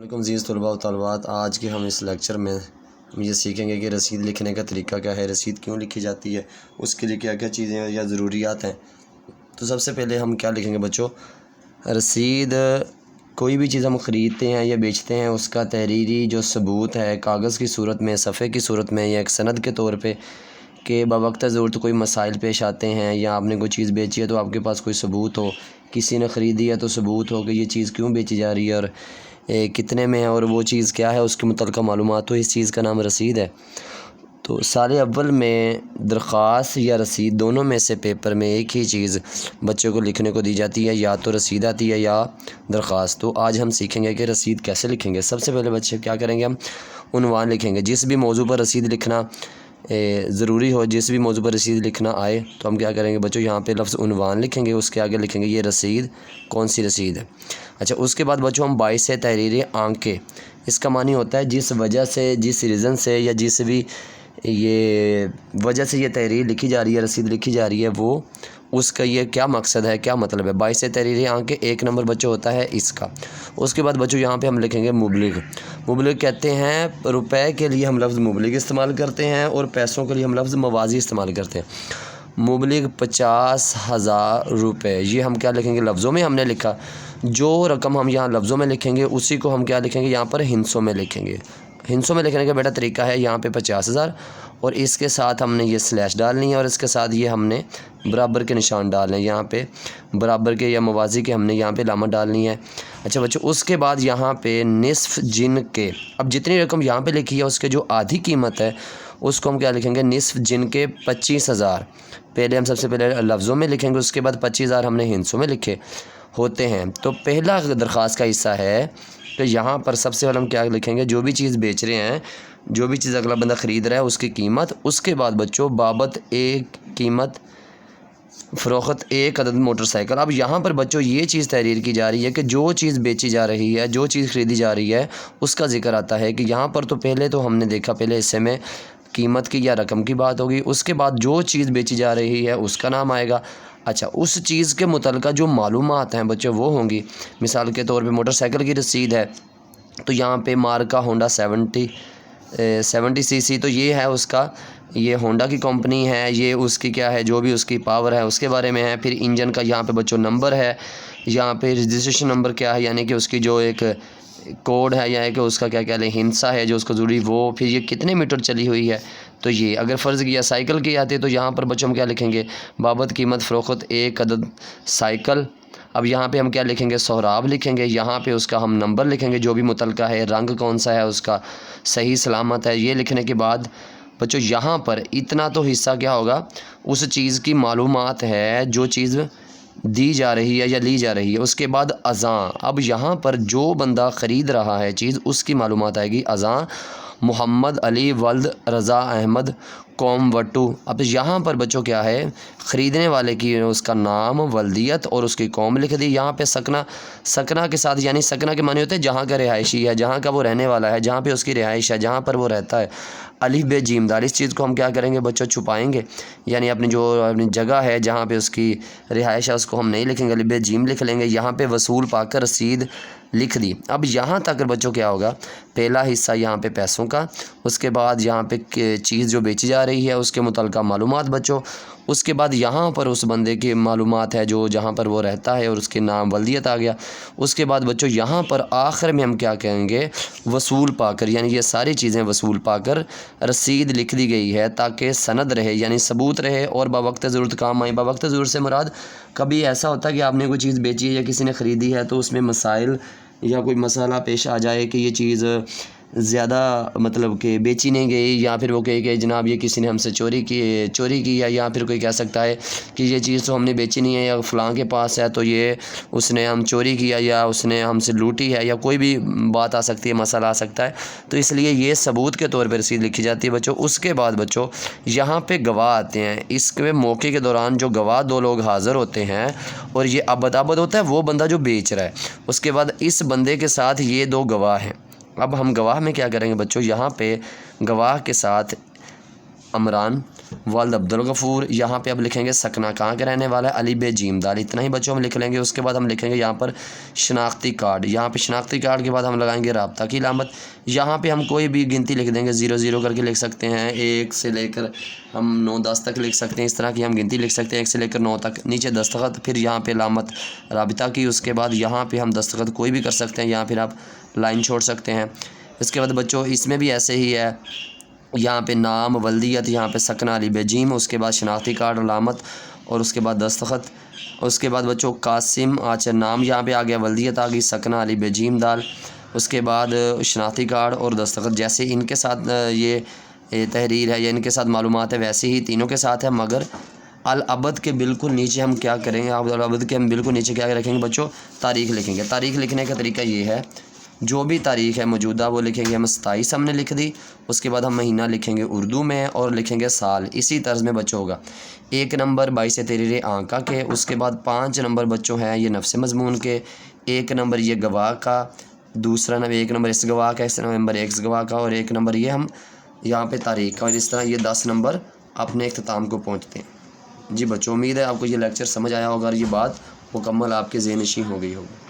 وعلیکم عزیز طلباء و طالبات، آج کے ہم اس لیکچر میں ہم یہ سیکھیں گے کہ رسید لکھنے کا طریقہ کیا ہے، رسید کیوں لکھی جاتی ہے، اس کے لیے کیا کیا چیزیں یا ضروریات ہیں۔ تو سب سے پہلے ہم کیا لکھیں گے بچوں، رسید کوئی بھی چیز ہم خریدتے ہیں یا بیچتے ہیں، اس کا تحریری جو ثبوت ہے کاغذ کی صورت میں، صفحے کی صورت میں یا ایک سند کے طور پہ کہ باوقت ضرورت کوئی مسائل پیش آتے ہیں یا آپ نے کوئی چیز بیچی ہے تو آپ کے پاس کوئی ثبوت ہو، کسی نے خریدی ہے تو ثبوت ہو کہ یہ چیز کیوں بیچی جا رہی ہے اور کتنے میں ہے اور وہ چیز کیا ہے، اس کے متعلقہ معلومات ہو، اس چیز کا نام رسید ہے۔ تو سال اول میں درخواست یا رسید دونوں میں سے پیپر میں ایک ہی چیز بچوں کو لکھنے کو دی جاتی ہے، یا تو رسید آتی ہے یا درخواست۔ تو آج ہم سیکھیں گے کہ رسید کیسے لکھیں گے۔ سب سے پہلے بچے کیا کریں گے، ہم عنوان لکھیں گے۔ جس بھی موضوع پر رسید لکھنا ضروری ہو، جس بھی موضوع پر رسید لکھنا آئے تو ہم کیا کریں گے بچوں، یہاں پہ لفظ عنوان لکھیں گے، اس کے آگے لکھیں گے یہ رسید کون سی رسید ہے۔ اچھا، اس کے بعد بچوں ہم باعث تحریر آنکھیں، اس کا معنی ہوتا ہے جس وجہ سے، جس ریزن سے یا جس بھی یہ وجہ سے یہ تحریر لکھی جا رہی ہے، رسید لکھی جا رہی ہے، وہ اس کا یہ کیا مقصد ہے، کیا مطلب ہے۔ باعث تحریر آنکھیں ایک نمبر بچوں ہوتا ہے اس کا۔ اس کے بعد بچوں یہاں پہ ہم لکھیں گے مبلغ۔ مبلغ کہتے ہیں، روپے کے لیے ہم لفظ مبلغ استعمال کرتے ہیں اور پیسوں کے لیے ہم لفظ موازی استعمال کرتے ہیں۔ مبلغ 50,000 روپے، یہ ہم کیا لکھیں گے، لفظوں میں ہم نے لکھا، جو رقم ہم یہاں لفظوں میں لکھیں گے اسی کو ہم کیا لکھیں گے، یہاں پر ہندسوں میں لکھیں گے۔ ہندسوں میں لکھنے کا بیٹا طریقہ ہے، یہاں پہ 50,000 اور اس کے ساتھ ہم نے یہ سلیش ڈالنی ہے اور اس کے ساتھ یہ ہم نے برابر کے نشان ڈالنے ہیں، یہاں پہ برابر کے یا موازی کے ہم نے یہاں پہ علامت ڈالنی ہے۔ اچھا بچوں، اس کے بعد یہاں پہ نصف جن کے، اب جتنی رقم یہاں پہ لکھی ہے اس کے جو آدھی قیمت ہے اس کو ہم کیا لکھیں گے، نصف جن کے 25,000۔ پہلے ہم سب سے پہلے لفظوں میں لکھیں گے، اس کے بعد 25,000 ہم نے ہندسوں میں لکھے ہوتے ہیں۔ تو پہلا درخواست کا حصہ ہے کہ یہاں پر سب سے پہلے ہم کیا لکھیں گے، جو بھی چیز بیچ رہے ہیں، جو بھی چیز اگلا بندہ خرید رہا ہے اس کی قیمت۔ اس کے بعد بچوں بابت ایک قیمت فروخت ایک عدد موٹر سائیکل۔ اب یہاں پر بچوں یہ چیز تحریر کی جا رہی ہے کہ جو چیز بیچی جا رہی ہے، جو چیز خریدی جا رہی ہے اس کا ذکر آتا ہے کہ یہاں پر تو پہلے تو ہم نے دیکھا پہلے حصے میں قیمت کی یا رقم کی بات ہوگی، اس کے بعد جو چیز بیچی جا رہی ہے اس کا نام آئے گا۔ اچھا، اس چیز کے متعلقہ جو معلومات ہیں بچوں وہ ہوں گی، مثال کے طور پہ موٹر سائیکل کی رسید ہے تو یہاں پہ مارکا ہونڈا 70 سی سی، تو یہ ہے اس کا، یہ ہونڈا کی کمپنی ہے، یہ اس کی کیا ہے، جو بھی اس کی پاور ہے اس کے بارے میں ہے۔ پھر انجن کا یہاں پہ بچوں نمبر ہے، یہاں پہ رجسٹریشن نمبر کیا ہے، یعنی کہ اس کی جو ایک کوڈ ہے یا کہ اس کا کیا کہہ لیں ہندسہ ہے جو اس کو ضروری، وہ پھر یہ کتنے میٹر چلی ہوئی ہے۔ تو یہ اگر فرض کیا سائیکل کی آتی ہے تو یہاں پر بچوں ہم کیا لکھیں گے، بابت قیمت فروخت ایک عدد سائیکل۔ اب یہاں پہ ہم کیا لکھیں گے، سہراب لکھیں گے، یہاں پہ اس کا ہم نمبر لکھیں گے جو بھی متعلقہ ہے، رنگ کون سا ہے اس کا، صحیح سلامت ہے۔ یہ لکھنے کے بعد بچوں یہاں پر اتنا تو حصہ کیا ہوگا، اس چیز کی معلومات ہے جو چیز دی جا رہی ہے یا لی جا رہی ہے۔ اس کے بعد ازاں، اب یہاں پر جو بندہ خرید رہا ہے چیز اس کی معلومات آئے گی۔ ازاں محمد علی ولد رضا احمد قوم وٹو۔ اب یہاں پر بچوں کیا ہے، خریدنے والے کی اس کا نام، ولدیت اور اس کی قوم لکھ دی۔ یہاں پہ سکنا کے ساتھ، یعنی سکنا کے معنی ہوتے ہیں جہاں کا رہائشی ہے، جہاں کا وہ رہنے والا ہے، جہاں پہ اس کی رہائش ہے، جہاں پر وہ رہتا ہے۔ الف بے جیم دال، اس چیز کو ہم کیا کریں گے بچوں، چھپائیں گے، یعنی اپنی جگہ ہے جہاں پہ اس کی رہائش ہے اس کو ہم نہیں لکھیں گے، الف بے جیم لکھ لیں گے۔ یہاں پہ وصول پا کر رسید لکھ دی۔ اب یہاں تک بچوں کیا ہوگا، پہلا حصہ یہاں پہ پیسوں کا، اس کے بعد یہاں پہ چیز جو بیچی جا رہی ہے اس کے متعلقہ معلومات بچوں، اس کے بعد یہاں پر اس بندے کی معلومات ہے جو جہاں پر وہ رہتا ہے اور اس کے نام ولدیت آ گیا۔ اس کے بعد بچوں یہاں پر آخر میں ہم کیا کہیں گے، وصول پا کر، یعنی یہ ساری چیزیں وصول پا کر رسید لکھ دی گئی ہے تاکہ سند رہے، یعنی ثبوت رہے اور باوقت ضرورت کام آئے۔ باوقت ضرورت سے مراد کبھی ایسا ہوتا ہے کہ آپ نے کوئی چیز بیچی ہے یا کسی نے خریدی ہے تو اس میں مسائل یا کوئی مسئلہ پیش آ جائے کہ یہ چیز زیادہ مطلب کہ بیچی نہیں گئی، یا پھر وہ کہے کہ جناب یہ کسی نے ہم سے چوری کی ہے، یا پھر کوئی کہہ سکتا ہے کہ یہ چیز تو ہم نے بیچی نہیں ہے یا فلاں کے پاس ہے تو یہ اس نے ہم چوری کیا یا اس نے ہم سے لوٹی ہے، یا کوئی بھی بات آ سکتی ہے، مسئلہ آ سکتا ہے، تو اس لیے یہ ثبوت کے طور پہ رسید لکھی جاتی ہے بچوں۔ اس کے بعد بچوں یہاں پہ گواہ آتے ہیں، اس کے موقع کے دوران جو گواہ دو لوگ حاضر ہوتے ہیں اور یہ ابد ہوتا ہے وہ بندہ جو بیچ رہا ہے، اس کے بعد اس بندے کے ساتھ یہ دو گواہ ہیں۔ اب ہم گواہ میں کیا کریں گے بچوں، یہاں پہ گواہ کے ساتھ عمران والد عبدالغفور، یہاں پہ اب لکھیں گے سکنا کہاں کے رہنے والا ہے، علی بے جیم دال، اتنا ہی بچوں ہم لکھ لیں گے۔ اس کے بعد ہم لکھیں گے یہاں پر شناختی کارڈ، یہاں پہ شناختی کارڈ کے بعد ہم لگائیں گے رابطہ کی علامت، یہاں پہ ہم کوئی بھی گنتی لکھ دیں گے، 0 کر کے لکھ سکتے ہیں، 1 سے لے کر ہم 9 10 تک لکھ سکتے ہیں، اس طرح کی ہم گنتی لکھ سکتے ہیں، 1 سے لے کر 9 تک، نیچے دستخط، پھر یہاں پہ علامت رابطہ کی، اس کے بعد یہاں پہ ہم دستخط کوئی بھی کر سکتے ہیں، یہاں پھر آپ لائن چھوڑ سکتے ہیں۔ اس کے بعد بچوں اس میں بھی ایسے ہی ہے، یہاں پہ نام ولدیت، یہاں پہ سکنا علی بے جیم، اس کے بعد شناختی کارڈ علامت اور اس کے بعد دستخط۔ اس کے بعد بچوں قاسم، اچھا نام یہاں پہ آ گیا، ولدیت آ گئی، سکنا علی بے جیم دال، اس کے بعد شناختی کارڈ اور دستخط، جیسے ان کے ساتھ یہ تحریر ہے یا ان کے ساتھ معلومات ہے ویسے ہی تینوں کے ساتھ ہے، مگر العبد کے بالکل نیچے ہم کیا کریں گے، العبد کے ہم بالکل نیچے کیا رکھیں گے بچوں، تاریخ لکھیں گے۔ تاریخ لکھنے کا طریقہ یہ ہے، جو بھی تاریخ ہے موجودہ وہ لکھیں گے ہم 27 ہم نے لکھ دی، اس کے بعد ہم مہینہ لکھیں گے اردو میں اور لکھیں گے سال، اسی طرز میں بچوں ہوگا۔ 1 نمبر 22 تحریر آنکا کے، اس کے بعد 5 نمبر بچوں ہیں یہ نفس مضمون کے، 1 نمبر یہ گواہ کا، دوسرا نمبر 1 نمبر اس گواہ کا، اس نمبر ایک گواہ کا، اور 1 نمبر یہ ہم یہاں پہ تاریخ کا، اور اس طرح یہ 10 نمبر اپنے اختتام کو پہنچتے ہیں۔ جی بچوں، امید ہے آپ کو یہ لیکچر سمجھ آیا ہوگا اور یہ بات مکمل آپ کے ذہن نشین ہو گئی ہوگی۔